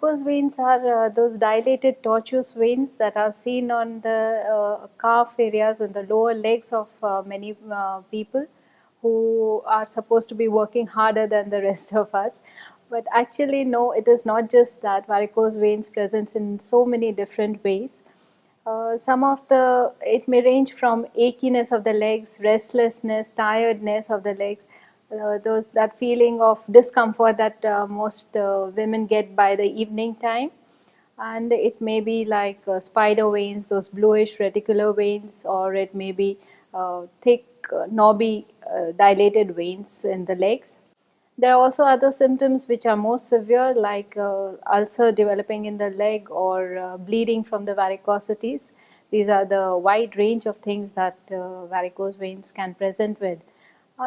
Varicose veins are those dilated tortuous veins that are seen on the calf areas and the lower legs of many people who are supposed to be working harder than the rest of us. But actually, no, it is not just that. Varicose veins presents in so many different ways. Some of the it may range from achiness of the legs, restlessness, tiredness of the legs, those that feeling of discomfort that most women get by the evening time, and it may be like spider veins, those bluish reticular veins, or it may be thick, knobby, dilated veins in the legs. There are also other symptoms which are more severe, like ulcer developing in the leg or bleeding from the varicosities. These are the wide range of things that varicose veins can present with.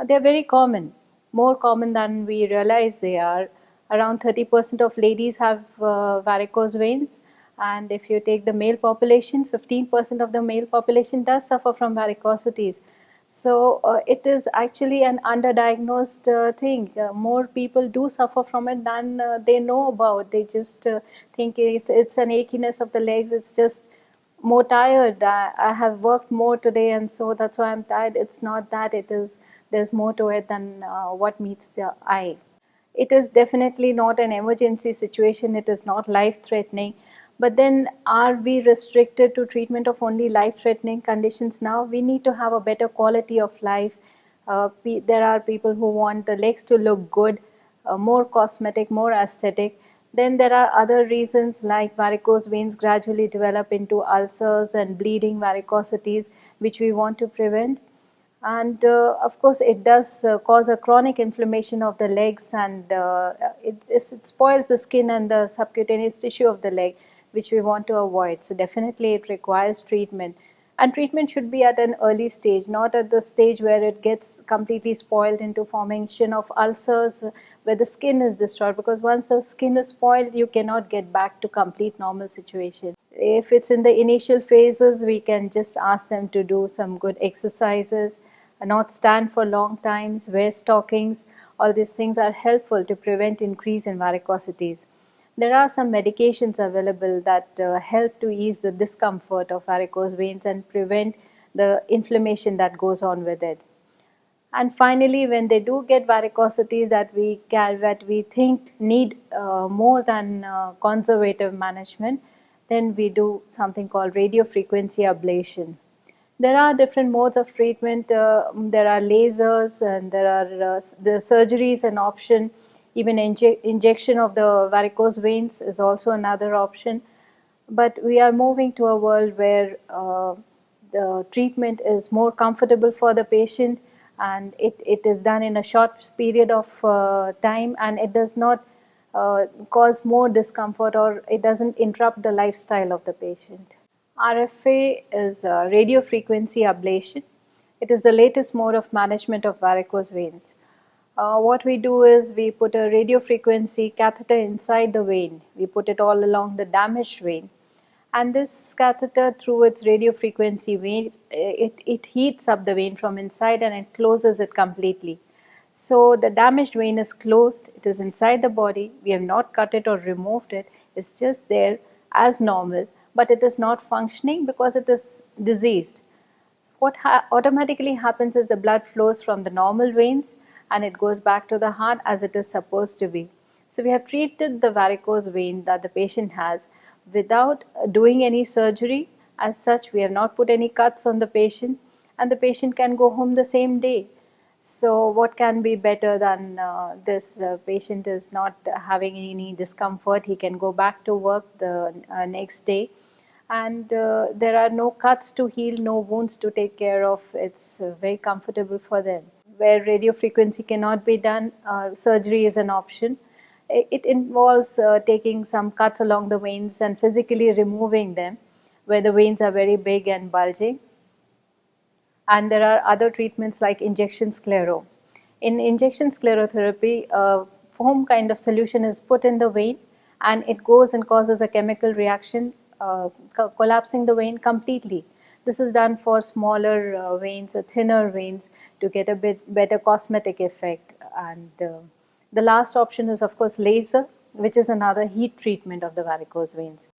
They are very common, more common than we realize they are. Around 30% of ladies have varicose veins, and if you take the male population, 15% of the male population does suffer from varicosities. So it is actually an underdiagnosed thing. More people do suffer from it than they know about. They just think it's an achiness of the legs. It's just more tired. I have worked more today, and so that's why I'm tired. It's not that. It is there's more to it than what meets the eye. It is definitely not an emergency situation. It is not life threatening. But then, are we restricted to treatment of only life threatening conditions now? We need to have a better quality of life. There are people who want the legs to look good, more cosmetic, more aesthetic. Then there are other reasons like varicose veins gradually develop into ulcers and bleeding varicosities, which we want to prevent. And of course it does cause a chronic inflammation of the legs, and it spoils the skin and the subcutaneous tissue of the leg, which we want to avoid. So definitely it requires treatment, and treatment should be at an early stage, not at the stage where it gets completely spoiled into formation of ulcers, where the skin is destroyed, because once the skin is spoiled you cannot get back to complete normal situation. If it's in the initial phases, we can just ask them to do some good exercises, not stand for long times, wear stockings. All these things are helpful to prevent increase in varicosities. There are some medications available that help to ease the discomfort of varicose veins and prevent the inflammation that goes on with it. And finally, when they do get varicosities that we think need more than conservative management, then we do something called radiofrequency ablation. There are different modes of treatment. There are lasers, and there are the surgeries an option. Even injection of the varicose veins is also another option. But we are moving to a world where the treatment is more comfortable for the patient, and it is done in a short period of time, and it does not cause more discomfort, or it doesn't interrupt the lifestyle of the patient. RFA is radio frequency ablation. It is the latest mode of management of varicose veins. What we do is we put a radio frequency catheter inside the vein. We put it all along the damaged vein. And this catheter, through its radio frequency wave, it heats up the vein from inside and it closes it completely. So the damaged vein is closed, it is inside the body, we have not cut it or removed it, it's just there as normal, but it is not functioning because it is diseased. What automatically happens is the blood flows from the normal veins and it goes back to the heart as it is supposed to be. So we have treated the varicose vein that the patient has without doing any surgery. As such, we have not put any cuts on the patient, and the patient can go home the same day. So what can be better than this? Patient is not having any discomfort. He can go back to work the next day, and there are no cuts to heal, no wounds to take care of. It's very comfortable for them. Where radio frequency cannot be done, surgery is an option. It involves taking some cuts along the veins and physically removing them where the veins are very big and bulging. And there are other treatments like injection sclero. In injection sclerotherapy, a foam kind of solution is put in the vein, and it goes and causes a chemical reaction, collapsing the vein completely. This is done for smaller veins, thinner veins, to get a bit better cosmetic effect. And the last option is, of course, laser. which is another heat treatment of the varicose veins.